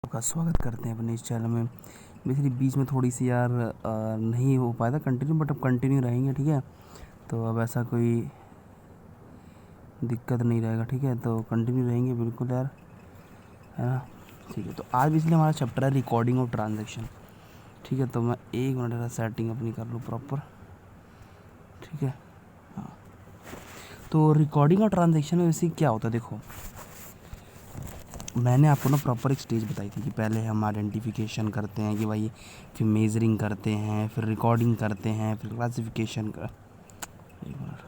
आपका स्वागत करते हैं अपने इस चैनल में। बेसिकली बीच में थोड़ी सी यार नहीं हो पाया था कंटिन्यू, बट अब कंटिन्यू रहेंगे, ठीक है। तो अब ऐसा कोई दिक्कत नहीं रहेगा, ठीक है। तो कंटिन्यू रहेंगे बिल्कुल यार, है ना। ठीक है, तो आज इसलिए हमारा चैप्टर है रिकॉर्डिंग ऑफ ट्रांजेक्शन, ठीक है। तो मैं 1 मिनट का सेटिंग अपनी कर लूँ प्रॉपर, ठीक है। हाँ, तो रिकॉर्डिंग ऑफ ट्रांजेक्शन में वैसे क्या होता है, देखो मैंने आपको ना प्रॉपर एक स्टेज बताई थी कि पहले हम आइडेंटिफिकेशन करते हैं कि भाई, फिर मेजरिंग करते हैं, फिर रिकॉर्डिंग करते हैं, फिर क्लासिफिकेशन कर एक मिनट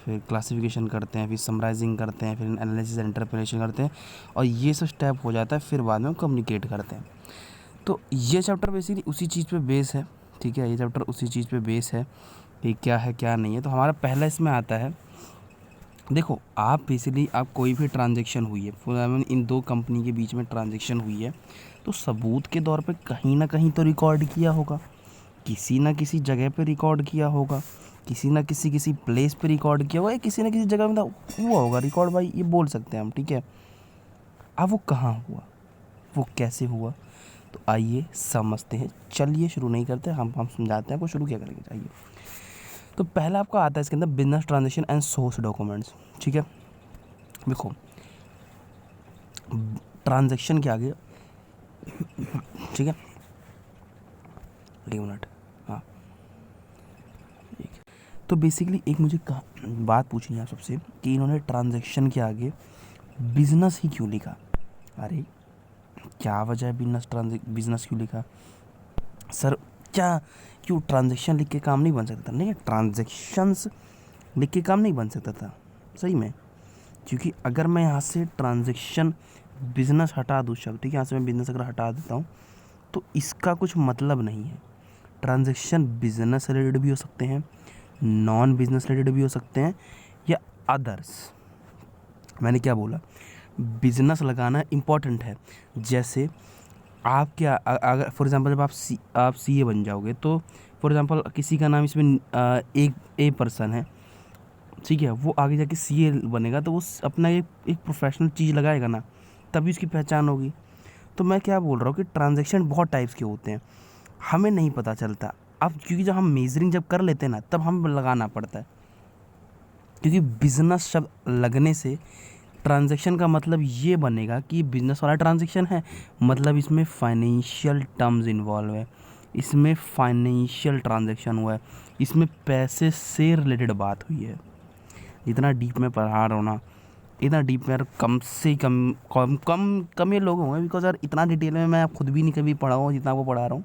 फिर क्लासिफिकेशन करते हैं, फिर समराइजिंग करते हैं, फिर एनालिसिस एंड इंटरप्रिटेशन करते हैं, और ये सब स्टेप हो जाता है। फिर बाद में हम कम्युनिकेट करते हैं। तो ये चैप्टर बेसिकली उसी चीज़ पे बेस है, ठीक है। ये चैप्टर उसी चीज़ पे बेस है कि क्या है क्या नहीं है। तो हमारा पहला इसमें आता है, देखो आप बेसिकली आप कोई भी ट्रांजैक्शन हुई है, फॉर एग्जाम्पल इन दो कंपनी के बीच में ट्रांजैक्शन हुई है, तो सबूत के तौर पे कहीं ना कहीं तो रिकॉर्ड किया होगा, किसी ना किसी जगह पे रिकॉर्ड किया होगा, किसी ना किसी प्लेस पे रिकॉर्ड किया होगा, या किसी ना किसी जगह में हुआ होगा रिकॉर्ड, भाई ये बोल सकते हैं हम, ठीक है। अब वो कहाँ हुआ, वो कैसे हुआ, तो आइए समझते हैं। चलिए शुरू नहीं करते, हम समझाते हैं आपको शुरू क्या करेंगे, चाहिए। तो पहला आपका आता है इसके अंदर business transaction and source documents, ठीक है। देखो ट्रांजैक्शन के आगे, ठीक है, 1 मिनट, हाँ ठीक है। तो बेसिकली एक मुझे बात पूछनी है आप सबसे कि इन्होंने ट्रांजैक्शन के आगे बिजनेस ही क्यों लिखा। अरे क्या वजह है बिजनेस क्यों लिखा सर, क्या क्यों ट्रांजैक्शन लिख के काम नहीं बन सकता? नहीं, ट्रांजैक्शंस लिख के काम नहीं बन सकता था सही में, क्योंकि अगर मैं यहाँ से ट्रांजैक्शन बिजनेस हटा दूँ शब्द, ठीक है, यहाँ से मैं बिजनेस अगर हटा देता हूँ तो इसका कुछ मतलब नहीं है। ट्रांजैक्शन बिजनेस रिलेटेड भी हो सकते हैं, नॉन बिजनेस रिलेटेड भी हो सकते हैं, या अदर्स। मैंने क्या बोला, बिजनेस लगाना इम्पॉर्टेंट है। जैसे आप क्या अगर फॉर एग्जांपल जब आप सीए बन जाओगे, तो फॉर एग्जांपल किसी का नाम इसमें एक ए पर्सन है, ठीक है, वो आगे जाके सीए बनेगा, तो वो अपना एक प्रोफेशनल चीज़ लगाएगा ना, तभी उसकी पहचान होगी। तो मैं क्या बोल रहा हूँ कि ट्रांजैक्शन बहुत टाइप्स के होते हैं, हमें नहीं पता चलता। अब क्योंकि जब हम मेजरिंग जब कर लेते हैं ना, तब हम लगाना पड़ता है, क्योंकि बिजनेस शब्द लगने से ट्रांजैक्शन का मतलब ये बनेगा कि बिजनेस वाला ट्रांजैक्शन है, मतलब इसमें फाइनेंशियल टर्म्स इन्वॉल्व है, इसमें फाइनेंशियल ट्रांजैक्शन हुआ है, इसमें पैसे से रिलेटेड बात हुई है। जितना डीप में पढ़ा रहा हूँ ना, इतना डीप में यार कम से कम ये लोग होंगे, बिकॉज यार इतना डिटेल में मैं खुद भी नहीं कभी पढ़ा हूँ जितना आपको पढ़ा रहा हूँ।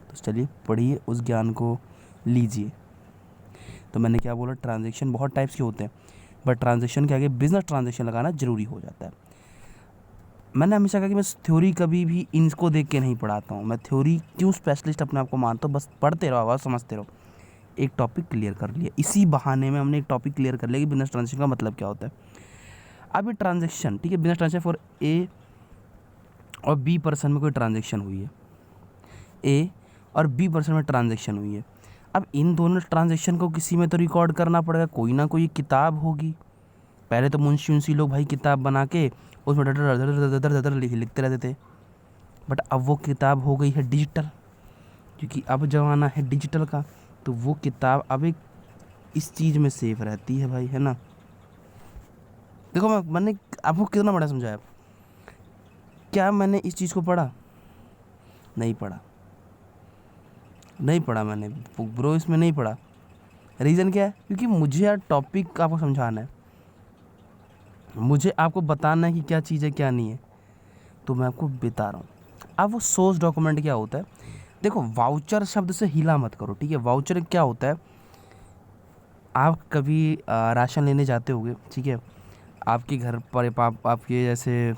तो चलिए पढ़िए, उस ज्ञान को लीजिए। तो मैंने क्या बोला, ट्रांजैक्शन बहुत टाइप्स के होते हैं, बट ट्रांजैक्शन के आगे बिजनेस ट्रांजैक्शन लगाना ज़रूरी हो जाता है। मैंने हमेशा कहा कि मैं थ्योरी कभी भी इनको देख के नहीं पढ़ाता हूँ। मैं थ्योरी क्यों स्पेशलिस्ट अपने आप को मानता हूँ, बस पढ़ते रहो, आवाज़ समझते रहो। एक टॉपिक क्लियर कर लिया, इसी बहाने में हमने एक टॉपिक क्लियर कर लिया कि बिजनेस ट्रांजैक्शन का मतलब क्या होता है। अब ये ट्रांजैक्शन, ठीक है, बिजनेस ट्रांजैक्शन फॉर ए और बी पर्सन में कोई ट्रांजैक्शन हुई है, ए और बी पर्सन में ट्रांजैक्शन हुई है। अब इन दोनों ट्रांजैक्शन को किसी में तो रिकॉर्ड करना पड़ेगा, कोई ना कोई किताब होगी। पहले तो मुंशी उनसी लोग भाई किताब बना के उसमें डर लिखते रहते थे, बट अब वो किताब हो गई है डिजिटल, क्योंकि अब ज़माना है डिजिटल का। तो वो किताब अब एक इस चीज़ में सेफ रहती है भाई, है ना। देखो मैंने आपको कितना बड़ा समझाया, क्या मैंने इस चीज़ को पढ़ा? नहीं पढ़ा, नहीं पढ़ा मैंने ब्रो, इसमें नहीं पढ़ा। रीज़न क्या है? क्योंकि मुझे यार टॉपिक आपको समझाना है, मुझे आपको बताना है कि क्या चीज़ है क्या नहीं है, तो मैं आपको बता रहा हूँ। अब वो सोर्स डॉक्यूमेंट क्या होता है, देखो वाउचर शब्द से हिला मत करो, ठीक है। वाउचर क्या होता है, आप कभी राशन लेने जाते होगे, ठीक है, आपके घर पर आपके जैसे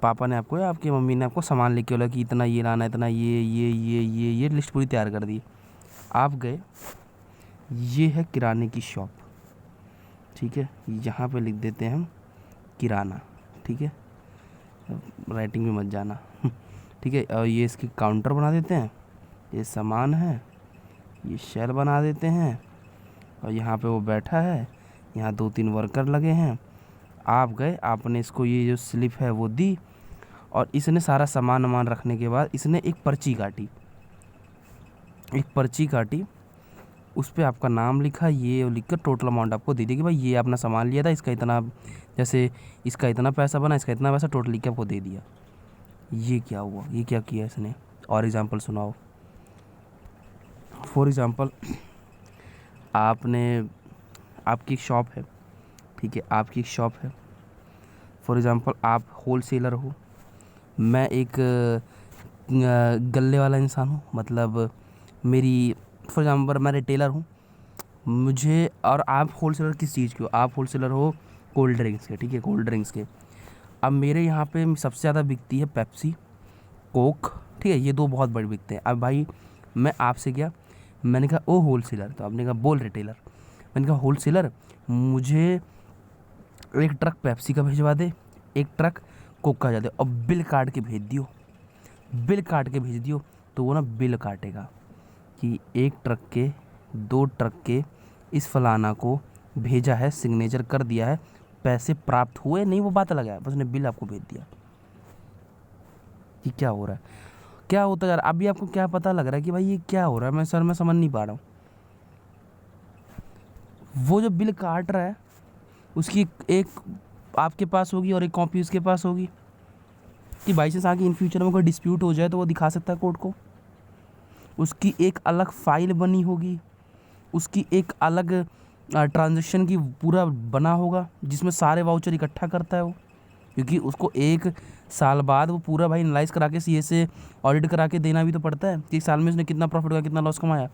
पापा ने आपको या आपकी मम्मी ने आपको सामान लेके बोला कि इतना ये लाना है, इतना ये लिस्ट पूरी तैयार कर दी। आप गए, ये है किराने की शॉप, ठीक है, यहाँ पे लिख देते हैं हम किराना, ठीक है, राइटिंग में मत जाना ठीक है। और ये इसकी काउंटर बना देते हैं, ये सामान है, ये शेल बना देते हैं, और यहाँ पे वो बैठा है, यहाँ 2-3 वर्कर लगे हैं, आप गए, आपने इसको ये जो स्लिप है वो दी, और इसने सारा सामान वामान रखने के बाद इसने एक पर्ची काटी, उस पर आपका नाम लिखा, ये लिख कर टोटल अमाउंट आपको दे दी कि भाई ये आपने सामान लिया था, इसका इतना, जैसे इसका इतना पैसा बना, इसका इतना पैसा टोटल लिख के आपको दे दिया। ये क्या हुआ, ये क्या किया इसने? और एग्जांपल सुनाओ। फॉर एग्जांपल आपने, आपकी एक शॉप है, ठीक है, आपकी एक शॉप है। फॉर एग्जांपल आप होलसेलर हो, मैं एक गल्ले वाला इंसान हूँ, मतलब मेरी, फॉर एग्जांपल मैं रिटेलर हूँ, मुझे, और आप होलसेलर किस चीज़ के हो? आप होलसेलर हो कोल्ड ड्रिंक्स के, ठीक है, कोल्ड ड्रिंक्स के। अब मेरे यहाँ पे सबसे ज़्यादा बिकती है पेप्सी, कोक, ठीक है, ये दो बहुत बड़े बिकते हैं। अब भाई मैं आपसे क्या, मैंने कहा ओ होलसेलर, तो आपने कहा बोल रिटेलर। मैंने कहा होलसेलर, मुझे एक ट्रक पेप्सी का भिजवा दे, एक ट्रक कोक का भेजा दे, और बिल काट के भेज दियो, बिल काट के भेज दियो। तो वो ना बिल काटेगा कि एक ट्रक के, दो ट्रक के, इस फलाना को भेजा है, सिग्नेचर कर दिया है, पैसे प्राप्त हुए नहीं, वो बात अलग है, बस उसने बिल आपको भेज दिया। कि क्या हो रहा है, क्या होता है यार? अभी आपको क्या पता लग रहा है कि भाई ये क्या हो रहा है? मैं समझ नहीं पा रहा हूँ। वो जो बिल काट रहा है उसकी एक आपके पास होगी और एक कॉपी उसके पास होगी, कि बाई चांस आगे इन फ्यूचर में कोई डिस्प्यूट हो जाए तो वो दिखा सकता है कोर्ट को। उसकी एक अलग फाइल बनी होगी, उसकी एक अलग ट्रांजैक्शन की पूरा बना होगा जिसमें सारे वाउचर इकट्ठा करता है वो, क्योंकि उसको एक साल बाद वो पूरा भाई एनालाइज करा के सीए से ऑडिट करा के देना भी तो पड़ता है कि एक साल में उसने कितना प्रॉफिट का, कितना लॉस कमाया।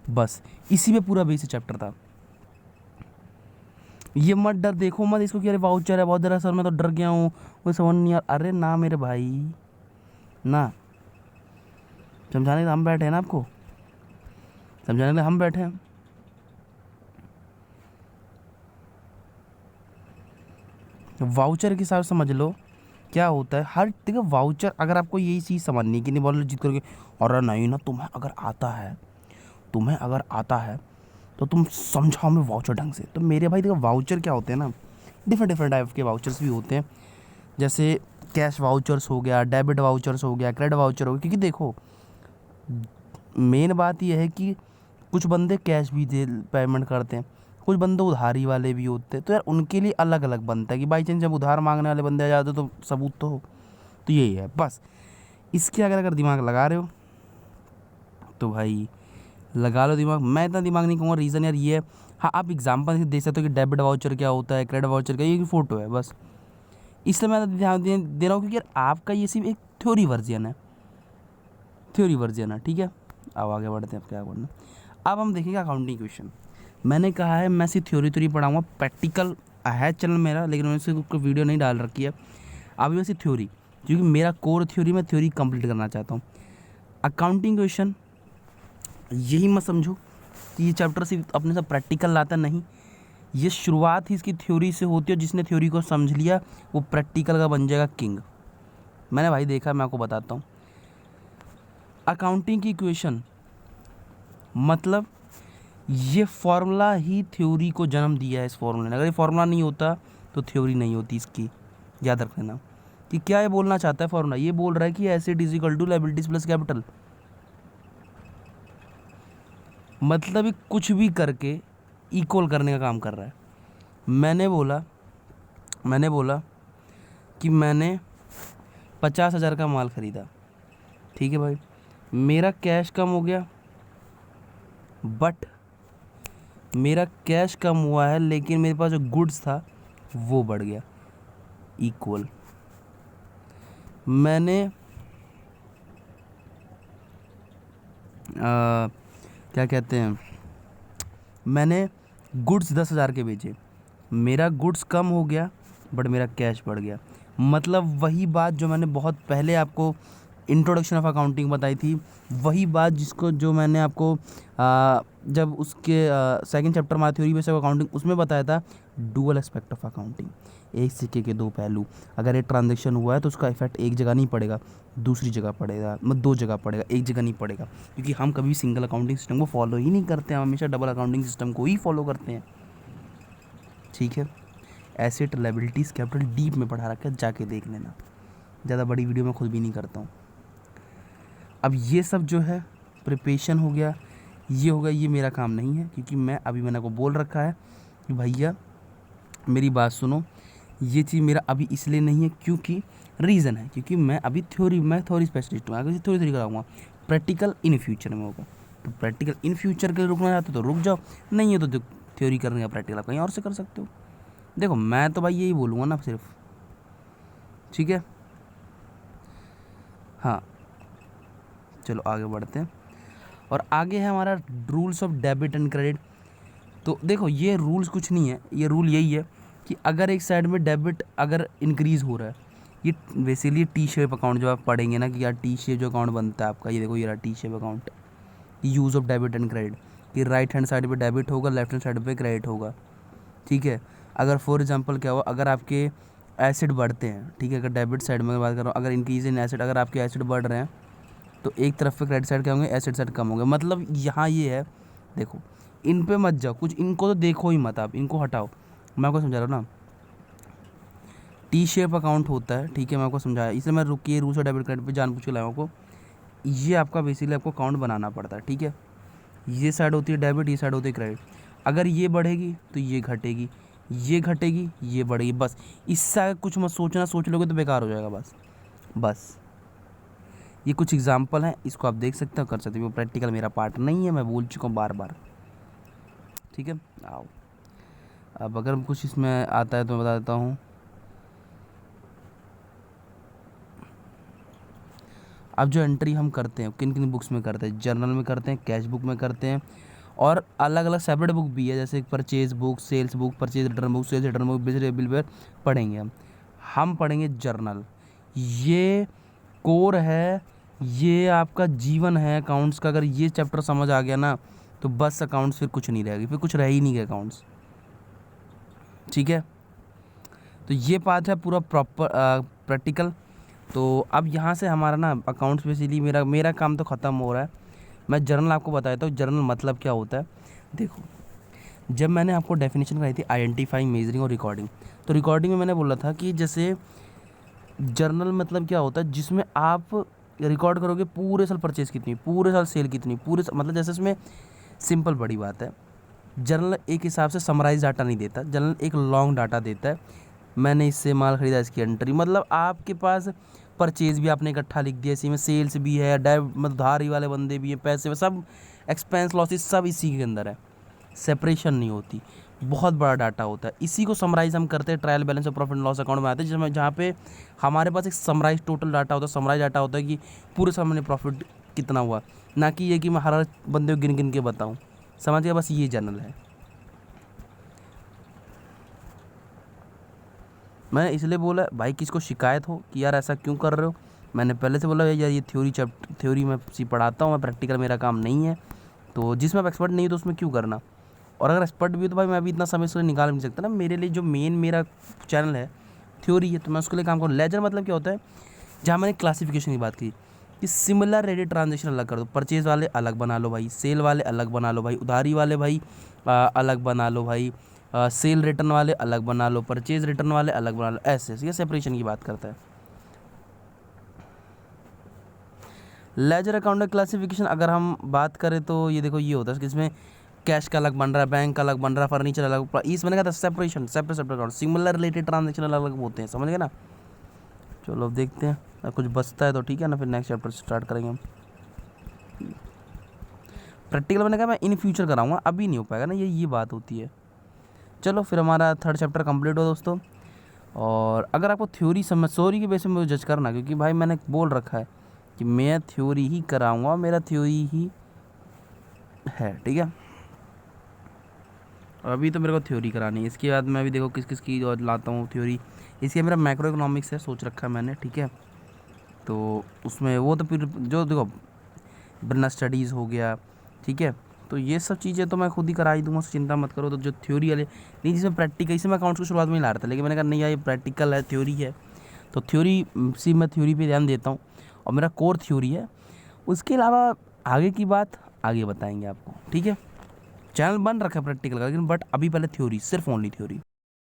बस इसी में पूरा बेसिक चैप्टर था। ये मत डर, देखो मत इसको कि अरे वाउचर है बहुत डरा सर, मैं तो डर गया हूँ, वो समझ नहीं आ, अरे ना मेरे भाई ना, समझाने के लिए हम बैठे हैं ना, आपको समझाने के लिए हम बैठे हैं। वाउचर के हिसाब से समझ लो क्या होता है। हर देखो वाउचर, अगर आपको यही चीज़ समझनी कि नहीं, बोल जीत करके, और नहीं ना, तुम्हें अगर आता है, तुम्हें अगर आता है तो तुम समझाओ मैं वाउचर ढंग से। तो मेरे भाई देखो वाउचर क्या होते हैं ना, डिफरेंट डिफरेंट टाइप के वाउचर्स भी होते हैं, जैसे कैश वाउचर्स हो गया, डेबिट वाउचर्स हो गया, क्रेडिट वाउचर हो गया। क्योंकि देखो मेन बात यह है कि कुछ बंदे कैश भी दे पेमेंट करते हैं, कुछ बंदे उधारी वाले भी होते हैं, तो यार उनके लिए अलग अलग बनता है कि बाई चांस जब उधार मांगने वाले बंदे आ जाते तो सबूत तो हो। तो यही है बस। इसके अगर दिमाग लगा रहे हो तो भाई लगा लो दिमाग। मैं इतना दिमाग नहीं कहूँगा, रीज़न यार ये है। हाँ, आप एग्जांपल दे सकते हो कि डेबिट वाउचर क्या होता है, क्रेडिट वाउचर क्या, ये फ़ोटो है बस। इसलिए मैं ध्यान दे रहा हूँ क्योंकि यार आपका ये सिर्फ एक थ्योरी वर्जन है, थ्योरी वर्जन है, ठीक है। अब आगे बढ़ते हैं, अब क्या करना। अब हम देखेंगे अकाउंटिंग क्वेश्चन। मैंने कहा है मैं सिर्फ थ्योरी पढ़ाऊँगा, प्रैक्टिकल है चैनल मेरा, लेकिन मैंने से कोई वीडियो नहीं डाल रखी है अभी, मैं सिर्फ थ्योरी, क्योंकि मेरा कोर थ्योरी, मैं थ्योरी कंप्लीट करना चाहता हूँ। अकाउंटिंग क्वेश्चन यही मत समझो कि ये चैप्टर सिर्फ अपने से प्रैक्टिकल लाता, नहीं, ये शुरुआत ही इसकी थ्योरी से होती है। जिसने थ्योरी को समझ लिया वो प्रैक्टिकल का बन जाएगा किंग। मैंने भाई देखा, मैं आपको बताता हूँ। अकाउंटिंग की इक्वेशन मतलब ये फॉर्मूला ही थ्योरी को जन्म दिया है। इस फॉर्मूले ने, अगर ये फॉर्मूला नहीं होता तो थ्योरी नहीं होती इसकी, याद रख लेना। कि क्या ये बोलना चाहता है फॉर्मूला? ये बोल रहा है कि asset is equal to liabilities plus capital. मतलब ये कुछ भी करके इक्वल करने का काम कर रहा है। मैंने बोला कि मैंने 50,000 का माल ख़रीदा, ठीक है भाई, मेरा कैश कम हो गया, बट मेरा कैश कम हुआ है लेकिन मेरे पास जो गुड्स था वो बढ़ गया, इक्वल। मैंने क्या कहते हैं, मैंने गुड्स 10,000 के बेचे, मेरा गुड्स कम हो गया बट मेरा कैश बढ़ गया। मतलब वही बात जो मैंने बहुत पहले आपको इंट्रोडक्शन ऑफ अकाउंटिंग बताई थी, वही बात जिसको जो मैंने आपको जब उसके सेकंड चैप्टर में थ्योरी बेस्ड अकाउंटिंग उसमें बताया था, डुअल एस्पेक्ट ऑफ अकाउंटिंग, एक सिक्के के दो पहलू। अगर एक ट्रांजैक्शन हुआ है तो उसका इफेक्ट एक जगह नहीं पड़ेगा, दूसरी जगह पड़ेगा, मतलब दो जगह पड़ेगा, एक जगह नहीं पड़ेगा, क्योंकि हम कभी सिंगल अकाउंटिंग सिस्टम को फॉलो ही नहीं करते हैं, हम हमेशा डबल अकाउंटिंग सिस्टम को ही फॉलो करते हैं, ठीक है। एसेट लायबिलिटीज़ कैपिटल डीप में पढ़ा रखा है, जाके देख लेना, ज़्यादा बड़ी वीडियो मैं खुद भी नहीं करता हूँ। अब ये सब जो है प्रिपरेशन हो गया, ये हो गया, ये मेरा काम नहीं है, क्योंकि मैंने को बोल रखा है कि भैया मेरी बात सुनो, ये चीज़ मेरा अभी इसलिए नहीं है क्योंकि रीज़न है, क्योंकि मैं अभी थ्योरी स्पेशलिस्ट हूँ, आगे थ्योरी कराऊँगा, प्रैक्टिकल इन फ्यूचर में होगा। तो प्रैक्टिकल इन फ्यूचर के लिए रुकना चाहते हो तो रुक जाओ, नहीं है तो थ्योरी करने का प्रैक्टिकल आप कहीं और से कर सकते हो। देखो मैं तो भाई यही बोलूँगा ना सिर्फ, ठीक है। हाँ चलो आगे बढ़ते हैं, और आगे है हमारा rules of debit and credit. तो देखो ये रूल्स कुछ नहीं है, ये रूल यही है कि अगर एक साइड में डेबिट अगर इंक्रीज़ हो रहा है, ये बेसिकली टी शेप अकाउंट जो आप पढ़ेंगे ना कि यार टी शेप जो अकाउंट बनता है आपका, ये देखो ये रहा T shape account, use of debit and credit, कि राइट हैंड साइड पे डेबिट होगा, लेफ्ट हैंड साइड पे क्रेडिट होगा, ठीक है। अगर फॉर एग्जांपल क्या हुआ, अगर आपके एसेट बढ़ते हैं, ठीक है, अगर डेबिट साइड में बात कर रहा हूँ, अगर इंक्रीज इन एसेट, अगर आपके एसेट बढ़ रहे हैं तो एक तरफ पे क्रेडिट साइड क्या होंगे, एसेट साइड कम होंगे। मतलब यहाँ ये है, देखो इन पे मत जाओ, कुछ इनको तो देखो ही मत, आप इनको हटाओ, मैं आपको समझा रहा हूँ ना। टी शेप अकाउंट होता है, ठीक है, मैं आपको समझाया, इसलिए मैं रुकिए रूल्स और डेबिट क्रेडिट पे जान पूछ के लाया आपको। ये आपका बेसिकली आपको अकाउंट बनाना पड़ता है, ठीक है। ये साइड होती है डेबिट, ये साइड होती है क्रेडिट। अगर ये बढ़ेगी तो ये घटेगी, ये घटेगी, ये बढ़ेगी, बस इससे आगे कुछ मत सोचना, सोच लोगे तो बेकार हो जाएगा। बस ये कुछ एग्जाम्पल हैं, इसको आप देख सकते हो, कर सकते हो, वो प्रैक्टिकल मेरा पार्ट नहीं है, मैं बोल चुका हूँ बार बार, ठीक है। आओ अब अगर कुछ इसमें आता है तो मैं बता देता हूँ। अब जो एंट्री हम करते हैं किन किन बुक्स में करते हैं, जर्नल में करते हैं, कैश बुक में करते हैं, और अलग अलग सेपरेट बुक भी है, जैसे purchase book, sales book, purchase return book, sales return book, bill पर पढ़ेंगे हम पढ़ेंगे जर्नल। ये कोर है, ये आपका जीवन है अकाउंट्स का। अगर ये चैप्टर समझ आ गया ना तो बस अकाउंट्स फिर कुछ नहीं रहेगी, फिर कुछ रह ही नहीं गया अकाउंट्स, ठीक है। तो ये पार्ट है पूरा प्रॉपर प्रैक्टिकल। तो अब यहाँ से हमारा ना अकाउंट्स बेसिकली मेरा काम तो ख़त्म हो रहा है। मैं जर्नल आपको बता देता हूँ, जर्नल मतलब क्या होता है। देखो जब मैंने आपको डेफिनेशन कराई थी आइडेंटिफाइंग, मेजरिंग और रिकॉर्डिंग, तो रिकॉर्डिंग में मैंने बोला था कि जैसे जर्नल मतलब क्या होता है, जिसमें आप रिकॉर्ड करोगे पूरे साल परचेज़ कितनी, पूरे साल सेल कितनी, मतलब जैसे इसमें सिंपल बड़ी बात है, जर्नल एक हिसाब से समराइज डाटा नहीं देता, जर्नल एक लॉन्ग डाटा देता है। मैंने इससे माल ख़रीदा, इसकी एंट्री, मतलब आपके पास परचेज़ भी आपने इकट्ठा लिख दिया, इसी में सेल्स भी है, मतलब धारी वाले बंदे भी हैं, पैसे सब एक्सपेंस लॉसेस सब इसी के अंदर है, सेपरेशन नहीं होती, बहुत बड़ा डाटा होता है। इसी को समराइज़ हम करते हैं ट्रायल बैलेंस और प्रॉफिट एंड लॉस अकाउंट में आते हैं, जिसमें जहाँ पे हमारे पास एक समराइज टोटल डाटा होता है, समराइज डाटा होता है कि पूरे साल में प्रॉफिट कितना हुआ, ना कि ये कि मैं हर बंदे को गिन गिन के बताऊँ, समझ गया। बस ये जर्नल है। मैंने इसलिए बोला भाई किसको शिकायत हो कि यार ऐसा क्यों कर रहे हो, मैंने पहले से बोला यार ये थ्योरी मैं सी पढ़ाता हूँ, मैं प्रैक्टिकल मेरा काम नहीं है, तो जिसमें आप एक्सपर्ट नहीं हो तो उसमें क्यों करना। और अगर एक्सपर्ट भी हो तो भाई मैं अभी इतना समय से निकाल नहीं सकता ना, मेरे लिए जो मेरा चैनल है थ्योरी है, तो मैं उसके लिए काम करूँ। लेजर मतलब क्या होता है, जहाँ मैंने क्लासिफिकेशन की बात की कि सिमिलर रेटेड ट्रांजेक्शन अलग कर दो, परचेज़ वाले अलग बना लो भाई, सेल वाले अलग बना लो भाई, उधारी वाले भाई अलग बना लो भाई, सेल रिटर्न वाले अलग बना लो, परचेज रिटर्न वाले अलग बना लो, ऐसे ये सेपरेशन की बात करता है। लेजर अकाउंट का क्लासिफिकेशन अगर हम बात करें तो ये देखो ये होता है कि इसमें कैश का अलग बन रहा है, बैंक का अलग बन रहा है, फर्नीचर अलग, इस मैंने कहा था separate account, similar related transaction अलग अलग होते हैं, समझ गए ना। चलो अब देखते हैं, अगर कुछ बचता है तो ठीक है ना, फिर नेक्स्ट चैप्टर स्टार्ट करेंगे हम। प्रैक्टिकल मैंने कहा मैं इन फ्यूचर कराऊंगा, अभी नहीं हो पाएगा ना, ये बात होती है। चलो फिर हमारा थर्ड चैप्टर कंप्लीट हो दोस्तों। और अगर आपको थ्योरी के बेस पे मुझे जज करना, क्योंकि भाई मैंने बोल रखा है कि मैं थ्योरी ही कराऊंगा, मेरा थ्योरी ही है, ठीक है। अभी तो मेरे को थ्योरी करानी है, इसके बाद मैं भी देखो किस किस की और लाता हूँ थ्योरी। इसके मेरा मैक्रो इकोनॉमिक्स है, सोच रखा है मैंने, ठीक है। तो उसमें वो तो फिर जो देखो बिजनेस स्टडीज़ हो गया, ठीक है, तो ये सब चीज़ें तो मैं खुद ही करा ही दूंगा, चिंता मत करो। तो जो थ्योरी वाले नहीं, जिसमें प्रैक्टिकल, इसमें मैं अकाउंट्स को शुरुआत में ही ला रहा था, लेकिन मैंने कहा नहीं यार ये प्रैक्टिकल है, थ्योरी है, तो मैं थ्योरी पे ध्यान देता हूँ, और मेरा कोर थ्योरी है। उसके अलावा आगे की बात आगे बताएंगे आपको, ठीक है। चैनल बन रखा है प्रैक्टिकल का, लेकिन बट अभी पहले थ्योरी, सिर्फ ओनली थ्योरी।